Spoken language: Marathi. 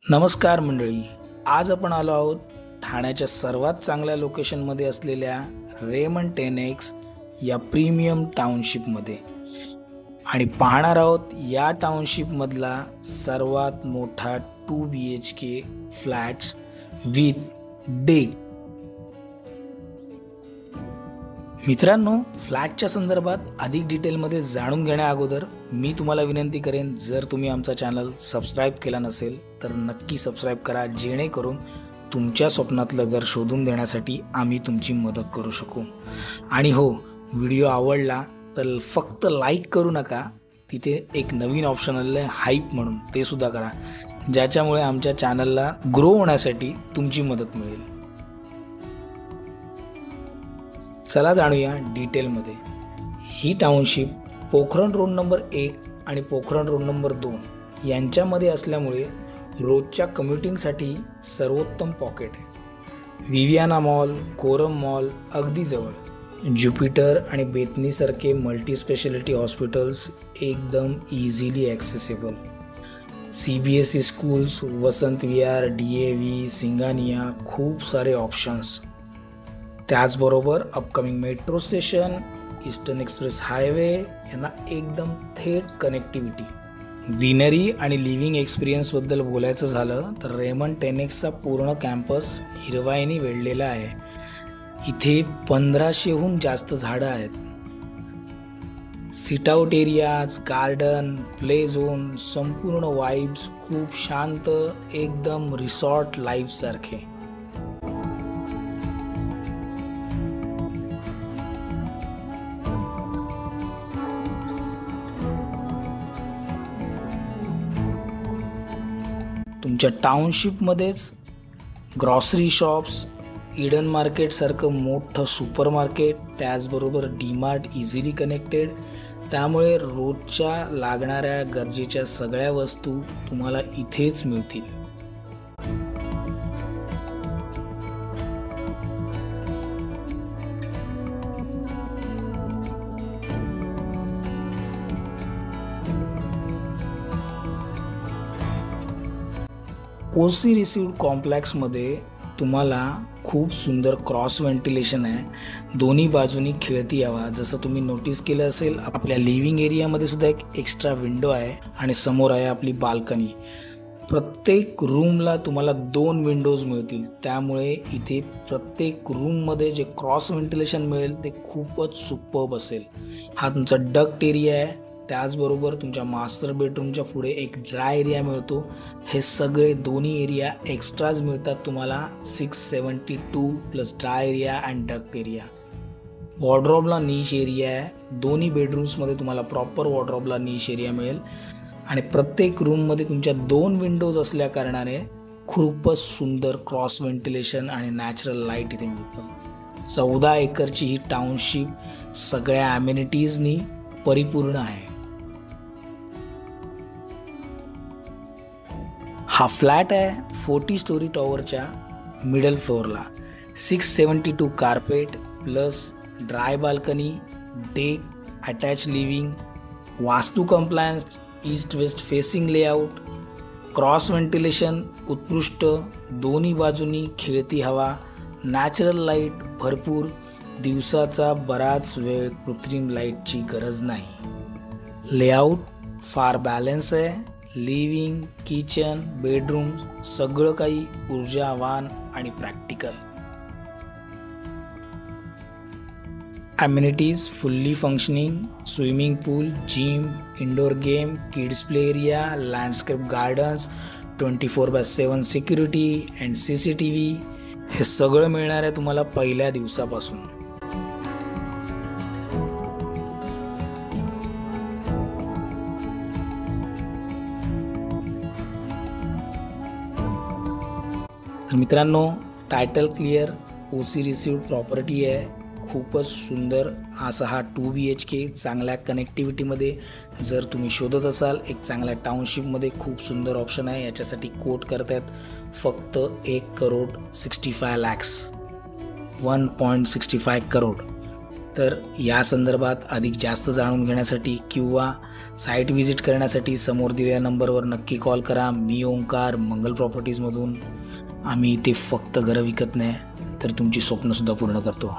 नमस्कार मंडळी. आज आपण आलो आहोत ठाण्याच्या सर्वात चांगल्या लोकेशनमध्ये असलेल्या रेमंड 10X या प्रीमियम टाउनशिपमध्ये आणि पाहणार आहोत या टाउनशिपमधला सर्वात मोठा 2 BHK फ्लॅट्स विथ डेक. मित्रांनो, फ्लॅटच्या संदर्भात अधिक डिटेलमध्ये जाणून घेण्या अगोदर मी तुम्हाला विनंती करेन, जर तुम्ही आमचा चॅनल सबस्क्राईब केला नसेल तर नक्की सबस्क्राईब करा, जेणेकरून तुमच्या स्वप्नातलं घर शोधून देण्यासाठी आम्ही तुमची मदत करू शकू. आणि हो, व्हिडिओ आवडला तर फक्त लाईक करू नका, तिथे एक नवीन ऑप्शन आलेलं आहे हाईप म्हणून, ते सुद्धा करा, ज्याच्यामुळे आमच्या चॅनलला ग्रो होण्यासाठी तुमची मदत मिळेल. चला जाणूया डिटेलमध्ये. ही टाउनशिप पोखरण रोड नंबर 1 आणि पोखरण रोड नंबर 2 यांच्यामध्ये असल्यामुळे रोजच्या कम्युटिंगसाठी सर्वोत्तम पॉकेट आहे. विवियाना मॉल, कोरम मॉल अगदी जवळ, ज्युपिटर आणि बेतनीसारखे मल्टी स्पेशालिटी हॉस्पिटल्स एकदम easily accessible, CBSE schools, Vasant Vihar, DAV, Singhania, खूप सारे ऑप्शन्स. त्याचबरोबर upcoming metro station, eastern express highway यांना एकदम थेट कनेक्टिव्हिटी. ग्रीनरी आणि लिव्हिंग एक्सपिरियन्सबद्दल बोलायचं झालं तर रेमंड 10Xचा पूर्ण कॅम्पस हिरवाईने वेढलेला आहे. इथे 1500हून जास्त झाडं आहेत. सिटआउट एरियाज, गार्डन, प्ले झोन, संपूर्ण वाइब्स खूप शांत, एकदम रिसॉर्ट लाईफ सारखे. तुमच्या टाउनशिपमध्येच ग्रॉसरी शॉप्स, इडन मार्केटसारखं मोठं सुपर मार्केट, त्याचबरोबर डीमार्ट इझिली कनेक्टेड. त्यामुळे रोजच्या लागणाऱ्या गरजेच्या सगळ्या वस्तू तुम्हाला इथेच मिळतील. OC रिसिव्ड कॉम्प्लेक्समध्ये तुम्हाला खूप सुंदर क्रॉस व्हेंटिलेशन आहे. दोन्ही बाजूनी खिडकी हवा, जसं तुम्ही नोटीस केलं असेल आपल्या लिव्हिंग एरियामध्ये सुद्धा एक एक्स्ट्रा विंडो आहे आणि समोर आहे आपली बाल्कनी. प्रत्येक रूमला तुम्हाला 2 विंडोज मिळतील, त्यामुळे इथे प्रत्येक रूममध्ये जे क्रॉस व्हेंटिलेशन मिळेल ते खूपच सुपर्ब असेल. हा तुमचा डक्ट एरिया आहे. त्याचबरोबर तुमच्या मास्टर बेडरूमच्या पुढे एक ड्राय एरिया मिळतो. हे सगळे दोन्ही एरिया एक्स्ट्राज मिळतात तुम्हाला. 672 plus dry area and duct area. वॉर्डरोबला नीश एरिया आहे. दोन्ही बेडरूम्समध्ये तुम्हाला प्रॉपर वॉर्डरोबला नीश एरिया मिळेल आणि प्रत्येक रूममध्ये तुमच्या 2 विंडोज असल्या कारणाने खूपच सुंदर क्रॉस व्हेंटिलेशन आणि नॅचरल लाईट इथे मिळतं. 14 एकरची ही टाउनशिप सगळ्या ॲम्युनिटीजनी परिपूर्ण आहे. हा फ्लॅट आहे 40 स्टोरी टॉवरच्या मिडल फ्लोअरला. 672 carpet plus dry balcony, deck, attach living, vastu compliance, east west facing layout, cross ventilation उत्कृष्ट, दोन्ही बाजूनी खेळती हवा, नॅचरल लाईट भरपूर, दिवसाचा बराच वेळ कृत्रिम लाईटची गरज नाही. लेआउट फार बॅलन्स आहे. लिव्हिंग, किचन, बेडरूम सगळं काही ऊर्जावान आणि practical. Amenities fully functioning, swimming pool, gym, indoor game, kids play area, landscape gardens, 24/7 security and CCTV हे सगळं मिळणार आहे तुम्हाला पहिल्या दिवसापासून. मित्रांनो, title clear, OC received property आहे. खूपच सुंदर असा हा 2 BHK चांगल्या कनेक्टिव्हिटीमध्ये जर तुम्ही शोधत असाल, एक चांगल्या टाउनशिपमध्ये खूप सुंदर ऑप्शन आहे. याच्यासाठी कोट करतायत फक्त 1,65,00,000, 1.65 करोड. तर या संदर्भात अधिक जास्त जाणून घेण्यासाठी किंवा साईट व्हिजिट करण्यासाठी समोर दिलेल्या नंबरवर नक्की कॉल करा. मी ओंकार, मंगल प्रॉपर्टीजमधून. आम्ही इथे फक्त घरं विकत नाही तर तुमची स्वप्नसुद्धा पूर्ण करतो.